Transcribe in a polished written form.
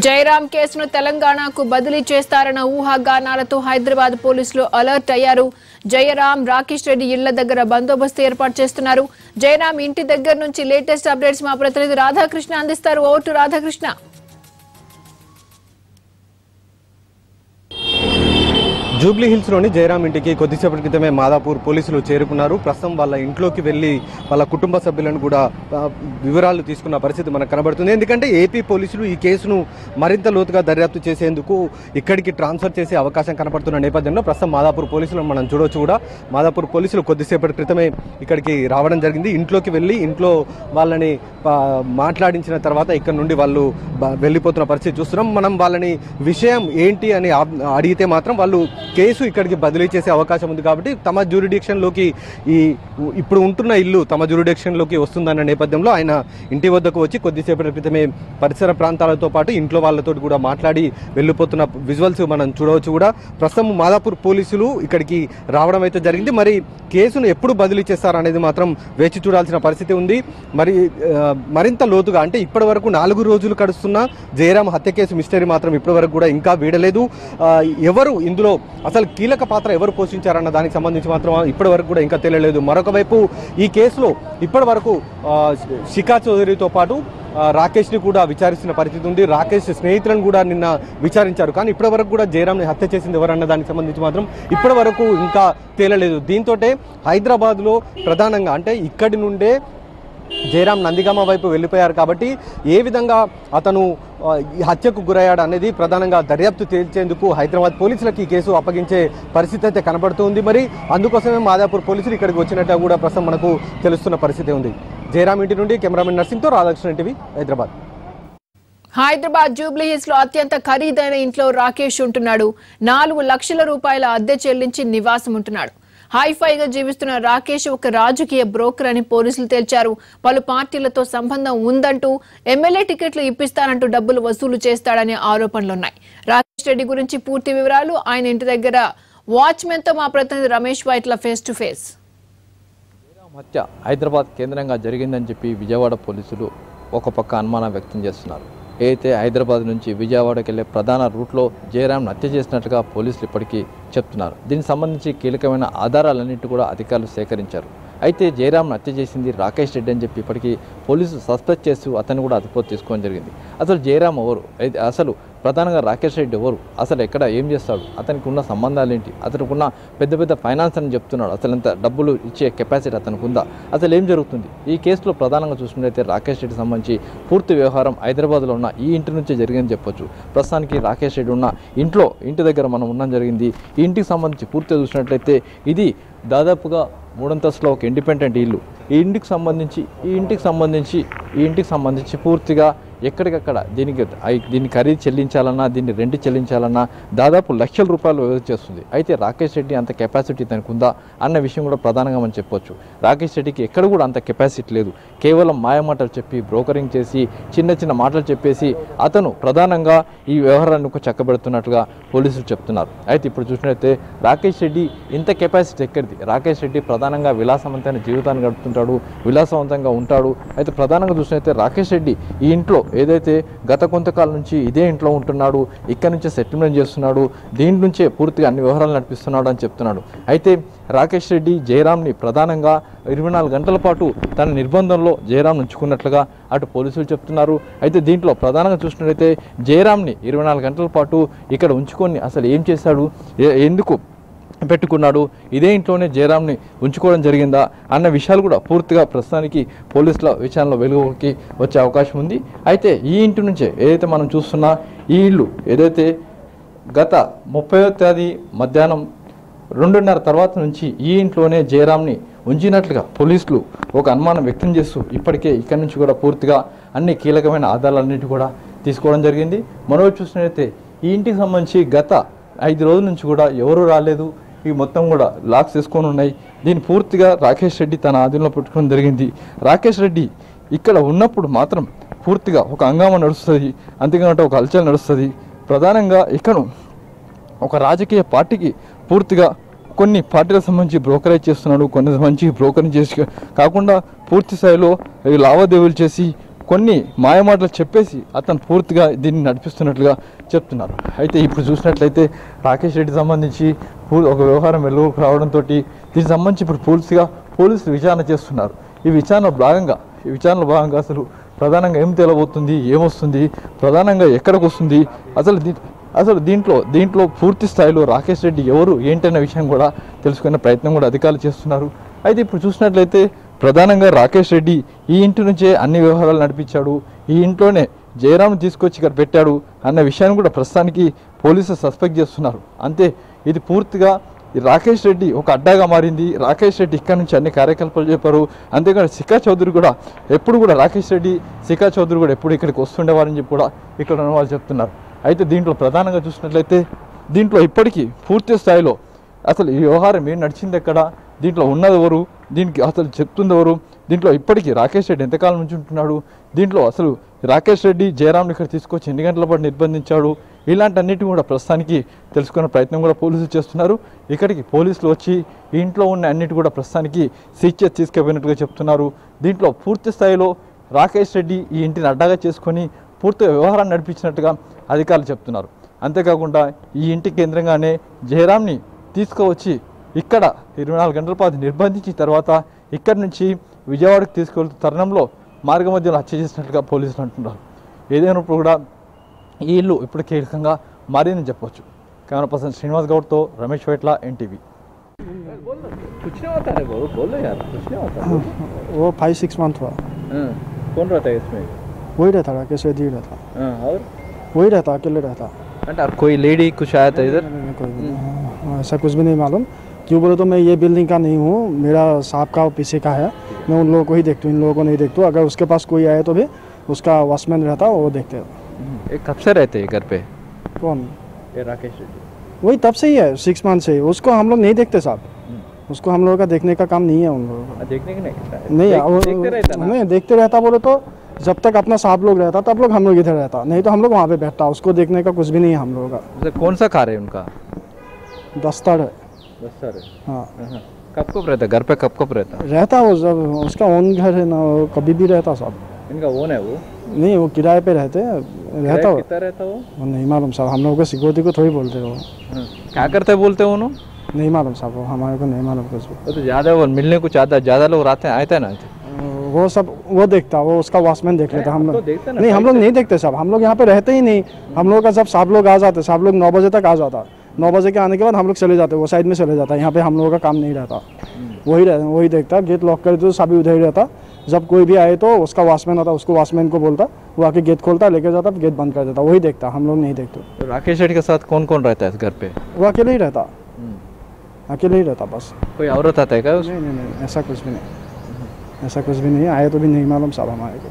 జయరాం కేసును తెలంగాణకు బదిలీ చేస్తారన్న ఊహాగానాలతో హైదరాబాద్ పోలీసులు అలర్ట్ అయ్యారు. జయరాం, రాకేష్ రెడ్డి ఇళ్ల దగ్గర బందోబస్తు ఏర్పాటు చేస్తున్నారు. జయరాం ఇంటి దగ్గర నుంచి లేటెస్ట్ అప్డేట్స్ మా ప్రతినిధి రాధాకృష్ణ అందిస్తారు. ఓటు రాధాకృష్ణ. జూబ్లీ హిల్స్ లోని జయరాం ఇంటికి కొద్దిసేపటి క్రితమే మాదాపూర్ పోలీసులు చేరుకున్నారు. ప్రస్తుతం వాళ్ళ ఇంట్లోకి వెళ్లి వాళ్ళ కుటుంబ సభ్యులను కూడా వివరాలు తీసుకున్న పరిస్థితి మనకు కనబడుతుంది. ఎందుకంటే ఏపీ పోలీసులు ఈ కేసును మరింత లోతుగా దర్యాప్తు చేసేందుకు ఇక్కడికి ట్రాన్స్ఫర్ చేసే అవకాశం కనపడుతున్న నేపథ్యంలో ప్రస్తుతం మాదాపూర్ పోలీసులను మనం చూడొచ్చు. కూడా మాదాపూర్ పోలీసులు కొద్దిసేపటి క్రితమే ఇక్కడికి రావడం జరిగింది. ఇంట్లోకి వెళ్లి ఇంట్లో వాళ్ళని మాట్లాడించిన తర్వాత ఇక్కడ నుండి వాళ్ళు వెళ్ళిపోతున్న పరిస్థితి చూస్తున్నాం. మనం వాళ్ళని విషయం ఏంటి అని అడిగితే మాత్రం వాళ్ళు కేసు ఇక్కడికి బదిలీ చేసే అవకాశం ఉంది కాబట్టి తమ జ్యూరిడిక్షన్లోకి ఇప్పుడు ఉంటున్న ఇల్లు తమ జ్యూరిడిక్షన్లోకి వస్తుందన్న నేపథ్యంలో ఆయన ఇంటి వద్దకు వచ్చి కొద్దిసేపటి క్రితమే పరిసర ప్రాంతాలతో పాటు ఇంట్లో వాళ్ళతో కూడా మాట్లాడి వెళ్ళిపోతున్న విజువల్స్ మనం చూడవచ్చు. కూడా ప్రస్తుతం మాదాపూర్ పోలీసులు ఇక్కడికి రావడం అయితే జరిగింది. మరి కేసును ఎప్పుడు బదిలీ చేస్తారనేది మాత్రం వేచి చూడాల్సిన పరిస్థితి ఉంది. మరింత లోతుగా అంటే ఇప్పటి వరకు 4 రోజులు గడుస్తున్న జయరాం హత్య కేసు మిస్టరీ మాత్రం ఇప్పటి వరకు కూడా ఇంకా వీడలేదు. ఎవరు ఇందులో అసలు కీలక పాత్ర ఎవరు పోషించారన్న దానికి సంబంధించి మాత్రం ఇప్పటి వరకు కూడా ఇంకా తెలియలేదు. మరొక వైపు ఈ కేసులో ఇప్పటి వరకు శిఖా చౌదరితో పాటు రాకేష్ని కూడా విచారిస్తున్న పరిస్థితి ఉంది. రాకేష్ స్నేహితులను కూడా నిన్న విచారించారు. కానీ ఇప్పటి వరకు కూడా జయరాంని హత్య చేసింది ఎవరన్న దానికి సంబంధించి మాత్రం ఇప్పటి వరకు ఇంకా తేలలేదు. దీంతో హైదరాబాద్లో ప్రధానంగా అంటే ఇక్కడి నుండే జయరాం నందిగామ వైపు వెళ్ళిపోయారు కాబట్టి ఏ విధంగా అతను ఈ హత్యకు గురయ్యాడు అనేది ప్రధానంగా దర్యాప్తు తేల్చేందుకు హైదరాబాద్ పోలీసులకు ఈ కేసు అప్పగించే పరిస్థితి అయితే కనబడుతుంది. మరి అందుకోసమే మాదాపూర్ పోలీసులు ఇక్కడికి వచ్చినట్టు కూడా ప్రస్తుతం మనకు తెలుస్తున్న పరిస్థితి ఉంది. జయరాం ఇంటి నుండి కెమెరామెన్ నర్సింగ్తో రాధాకృష్ణ టీవీ, హైదరాబాద్. హైదరాబాద్ జూబ్లీ హిల్స్ లో అత్యంత ఖరీదైన ఇంట్లో రాకేష్ ఉంటున్నాడు. 4 లక్షల రూపాయల అద్దె చెల్లించి నివాసం ఉంటున్నాడు. హైఫైగా జీవిస్తున్న రాకేష్ ఒక రాజకీయ బ్రోకర్ అని పోలీసులు తేల్చారు. పలు పార్టీలతో సంబంధం ఉందంటూ ఎమ్మెల్యే టికెట్లు ఇప్పిస్తానంటూ డబ్బులు వసూలు చేస్తాడనే ఆరోపణలున్నాయి. రాకేష్ రెడ్డి గురించి పూర్తి వివరాలు ఆయన ఇంటి దగ్గర వాచ్మెన్ తో మా ప్రతినిధి Ramesh Vaitla face to face. హత్య హైదరాబాద్ కేంద్రంగా జరిగిందని చెప్పి విజయవాడ పోలీసులు ఒక పక్క అనుమానం వ్యక్తం చేస్తున్నారు. అయితే హైదరాబాద్ నుంచి విజయవాడకి వెళ్ళే ప్రధాన రూట్లో జయరాంను హత్య చేసినట్లుగా పోలీసులు ఇప్పటికీ చెప్తున్నారు. దీనికి సంబంధించి కీలకమైన ఆధారాలన్నింటి కూడా అధికారులు సేకరించారు. అయితే జయరాంను హత్య చేసింది రాకేష్ రెడ్డి అని చెప్పి ఇప్పటికీ పోలీసులు సస్పెక్ట్ చేస్తూ అతను కూడా అదుపులోకి తీసుకోవడం జరిగింది. అసలు జయరాం ఎవరు, అసలు ప్రధానంగా రాకేష్ రెడ్డి ఎవరు, అసలు ఎక్కడ ఏం చేస్తాడు, అతనికి ఉన్న సంబంధాలు ఏంటి, అతనికి ఉన్న పెద్ద పెద్ద ఫైనాన్స్ అని చెప్తున్నాడు, అసలు ఎంత డబ్బులు ఇచ్చే కెపాసిటీ అతనికి ఉందా, అసలు ఏం జరుగుతుంది ఈ కేసులో ప్రధానంగా చూసుకున్నట్లయితే రాకేష్ రెడ్డికి సంబంధించి పూర్తి వ్యవహారం హైదరాబాద్లో ఉన్న ఈ ఇంటి నుంచే జరిగిందని చెప్పొచ్చు. ప్రస్తుతానికి రాకేష్ రెడ్డి ఉన్న ఇంటి దగ్గర మనం ఉండడం జరిగింది. ఈ ఇంటికి సంబంధించి పూర్తిగా చూసినట్లయితే ఇది దాదాపుగా 3 అంతస్తుల ఒక ఇండిపెండెంట్ ఇల్లు. ఈ ఇంటికి సంబంధించి పూర్తిగా ఎక్కడికక్కడ దీన్ని ఖరీదు చెల్లించాలన్నా, దీన్ని రెంట్ చెల్లించాలన్నా దాదాపు లక్షల రూపాయలు వ్యవధి చేస్తుంది. అయితే రాకేష్ రెడ్డి అంత కెపాసిటీ తనకు ఉందా అన్న విషయం కూడా ప్రధానంగా మనం చెప్పొచ్చు. రాకేష్ రెడ్డికి ఎక్కడ కూడా అంత కెపాసిటీ లేదు. కేవలం మాయమాటలు చెప్పి, బ్రోకరింగ్ చేసి, చిన్న మాటలు చెప్పేసి అతను ప్రధానంగా ఈ వ్యవహారాన్ని చక్కబెడుతున్నట్లుగా పోలీసులు చెప్తున్నారు. అయితే ఇప్పుడు చూసినట్లయితే రాకేష్ రెడ్డి ఇంత కెపాసిటీ ఎక్కడిది? రాకేష్ రెడ్డి ప్రధానంగా విలాసవంతమైన జీవితాన్ని గడుపుతుంటాడు, విలాసవంతంగా ఉంటాడు. అయితే ప్రధానంగా చూసినట్లయితే రాకేష్ రెడ్డి ఈ ఇంట్లో ఏదైతే గత కొంతకాలం నుంచి ఇదే ఇంట్లో ఉంటున్నాడు, ఇక్కడ నుంచే సెటిల్మెంట్ చేస్తున్నాడు, దీని నుంచే పూర్తిగా అన్ని వ్యవహారాలు నడిపిస్తున్నాడు అని చెప్తున్నాడు. అయితే రాకేష్ రెడ్డి జయరాంని ప్రధానంగా 24 గంటల పాటు తన నిర్బంధంలో జయరాం ఉంచుకున్నట్లుగా అటు పోలీసులు చెప్తున్నారు. అయితే దీంట్లో ప్రధానంగా చూసినట్లయితే జయరాంని 24 గంటల పాటు ఇక్కడ ఉంచుకొని అసలు ఏం చేశాడు, ఎందుకు పెట్టుకున్నాడు, ఇదే ఇంట్లోనే జయరాంని ఉంచుకోవడం జరిగిందా అన్న విషయాలు కూడా పూర్తిగా ప్రస్తుతానికి పోలీసుల విచారణలో వెలుగుకి వచ్చే అవకాశం ఉంది. అయితే ఈ ఇంటి నుంచే ఏదైతే మనం చూస్తున్నా ఈ ఇల్లు ఏదైతే గత 30వ తేదీ మధ్యాహ్నం 2:30 తర్వాత నుంచి ఈ ఇంట్లోనే జయరాంని ఉంచినట్లుగా పోలీసులు ఒక అనుమానం వ్యక్తం చేస్తూ ఇప్పటికే ఇక్కడి నుంచి కూడా పూర్తిగా అన్ని కీలకమైన ఆధారాలన్నింటి కూడా తీసుకోవడం జరిగింది. మరో చూసినట్లయితే ఈ ఇంటికి సంబంధించి గత 5 రోజుల నుంచి కూడా ఎవరు రాలేదు, ఈ మొత్తం కూడా లాక్స్ వేసుకొని ఉన్నాయి. దీన్ని పూర్తిగా రాకేష్ రెడ్డి తన ఆధీనంలో పెట్టుకోవడం జరిగింది. రాకేష్ రెడ్డి ఇక్కడ ఉన్నప్పుడు మాత్రం పూర్తిగా ఒక హంగామా నడుస్తుంది, అంతేకాదంటే ఒక హల్చల్ నడుస్తుంది. ప్రధానంగా ఇక్కడ ఒక రాజకీయ పార్టీకి పూర్తిగా కొన్ని పార్టీలకు సంబంధించి బ్రోకరేజ్ చేస్తున్నాడు, కొన్ని సంబంధించి బ్రోకరేజ్ చేసి కాకుండా పూర్తి స్థాయిలో లావాదేవీలు చేసి కొన్ని మాయమాటలు చెప్పేసి అతను పూర్తిగా దీన్ని నడిపిస్తున్నట్లుగా చెప్తున్నారు. అయితే ఇప్పుడు చూసినట్లయితే రాకేష్ రెడ్డి సంబంధించి ఒక వ్యవహారం వెలుగులోకి రావడంతో దీనికి సంబంధించి ఇప్పుడు పోలీసులు విచారణ చేస్తున్నారు. ఈ విచారణలో భాగంగా అసలు ప్రధానంగా ఏం తేలబోతుంది, ఏమొస్తుంది, ప్రధానంగా ఎక్కడికి వస్తుంది, అసలు దీంట్లో పూర్తి స్థాయిలో రాకేష్ రెడ్డి ఎవరు ఏంటనే విషయం కూడా తెలుసుకునే ప్రయత్నం కూడా అధికారులు చేస్తున్నారు. అయితే ఇప్పుడు చూసినట్లయితే ప్రధానంగా రాకేష్ రెడ్డి ఈ ఇంటి నుంచే అన్ని వ్యవహారాలు నడిపించాడు, ఈ ఇంట్లోనే జయరామ్ను తీసుకొచ్చి ఇక్కడ పెట్టాడు అన్న విషయాన్ని కూడా ప్రస్తుతానికి పోలీసులు సస్పెక్ట్ చేస్తున్నారు. అంతే, ఇది పూర్తిగా రాకేష్ రెడ్డి ఒక అడ్డాగా మారింది. రాకేష్ రెడ్డి ఇక్కడ నుంచి అన్ని కార్యకలాపాలు చెప్పారు. అంతేకాదు శిఖా చౌదరి కూడా ఎప్పుడు కూడా శిఖా చౌదరి కూడా ఎప్పుడు ఇక్కడికి వస్తుండేవారని చెప్పి కూడా ఇక్కడ ఉన్న వాళ్ళు చెప్తున్నారు. అయితే దీంట్లో ప్రధానంగా చూసినట్లయితే దీంట్లో ఇప్పటికీ పూర్తి స్థాయిలో అసలు ఈ వ్యవహారం ఏం నడిచింది ఎక్కడ, దీంట్లో ఉన్నది ఎవరు, దీనికి అసలు చెప్తుంది ఎవరు, దీంట్లో ఇప్పటికీ రాకేష్ రెడ్డి ఎంతకాలం నుంచి ఉంటున్నాడు, దీంట్లో అసలు రాకేష్ రెడ్డి జయరామ్ని ఇక్కడ తీసుకొచ్చి ఎన్ని గంటల పాటు నిర్బంధించాడు, ఇలాంటి అన్నిటిని కూడా ప్రస్తుతానికి తెలుసుకునే ప్రయత్నం కూడా పోలీసులు చేస్తున్నారు. ఇక్కడికి పోలీసులు వచ్చి ఈ ఇంట్లో ఉన్న అన్నిటి కూడా ప్రస్తుతానికి సీజ్ చేసి తీసుకుపోయినట్టుగా చెప్తున్నారు. దీంట్లో పూర్తి స్థాయిలో రాకేష్ రెడ్డి ఈ ఇంటిని అడ్డాగా చేసుకొని పూర్తిగా వ్యవహారాన్ని నడిపించినట్టుగా అధికారులు చెప్తున్నారు. అంతేకాకుండా ఈ ఇంటి కేంద్రంగానే జయరామ్ని తీసుకువచ్చి ఇక్కడ 24 గంటల పాటు నిర్బంధించిన తర్వాత ఇక్కడి నుంచి విజయవాడకు తీసుకెళ్తున్న తరుణంలో మార్గ మధ్యలో హత్య చేసినట్లుగా పోలీసులు అంటున్నారు. ఏదైనప్పుడు కూడా ఈ ఇల్లు ఇప్పుడు కీలకంగా మారిందని చెప్పొచ్చు. Camera person Srinivas గౌడ్తో Ramesh వేట్ల, NTV. वो 5-6 मंथ हुआ। कौन रहता है इसमें? वही रहता, राकेश रेड्डी रहता। और वही रहता, अकेले रहता। और कोई लेडी कुछ आया था इधर? ऐसा कुछ भी नहीं मालूम। क्यों बोले तो मैं ये बिल्डिंग का नहीं हूँ, मेरा साहब का पीछे का है, मैं उन लोगों को ही देखती हूँ, इन लोगों को नहीं देखती हूँ। अगर उसके पास कोई आए तो भी उसका वॉचमैन रहता, वो देखते। कब से रहते हैं घर पे? कौन? ये राकेश रेड्डी। वही तब से ही है, 6 मंथ से। उसको हम लोग नहीं देखते साहब, उसको हम लोगों का देखने का काम नहीं है उन लोगों का। देखने की नहीं देखते रहता ना? नहीं देखते रहता बोले तो जब तक अपना साहब लोग रहता तब लोग हम लोग इधर रहता, नहीं तो हम लोग वहाँ पे बैठता। उसको देखने का कुछ भी नहीं है हम लोगों का। कौन सा कार है उनका? दस्तर है। दस्तर है, हाँ। कब रहता घर पे? कब रहता? रहता वो जब उसका ओन घर है ना, वो कभी भी रहता साहब। इनका ओन है वो? नहीं, वो किराए पे रहते हैं, रहता वो। कितना रहता वो? नहीं मालूम साहब, हम लोगों को सिक्योरिटी को थोड़ी बोलते हो। क्या करते बोलते हो उन्होंने? नहीं मालूम साहब, वो हमारे को नहीं मालूम कुछ भी। वो तो ज़्यादा मिलने को चाहता, ज़्यादा लोग आते हैं ना? वो सब वो देखता, वो उसका वॉचमैन देख लेता। हम लोग नहीं, हम लोग नहीं देखते साहब, हम लोग यहाँ पे रहते ही नहीं। हम लोग का जब साहब लोग आ जाते, साहब लोग 9 बजे तक आ जाता, 9 बजे के आने के बाद हम लोग चले जाते, वो साइड में चले जाता। यहाँ पे हम लोगों का काम नहीं रहता, वही देखता। गेट लॉक कर दो, सभी उधर ही रहता। जब कोई भी आए तो उसका वॉचमैन आता, उसको वॉचमैन को बोलता, वो आके गेट खोलता, लेके जाता, गेट बंद कर देता, वही देखता। हम लोग नहीं देखते। तो राकेश रेड्डी के साथ कौन कौन रहता है इस घर पे? वो अकेले ही रहता, अकेले ही रहता बस। कोई औरत आता है क्या? नहीं, ऐसा कुछ भी नहीं, ऐसा कुछ भी नहीं। आए तो भी नहीं मालूम साहब हमारे को।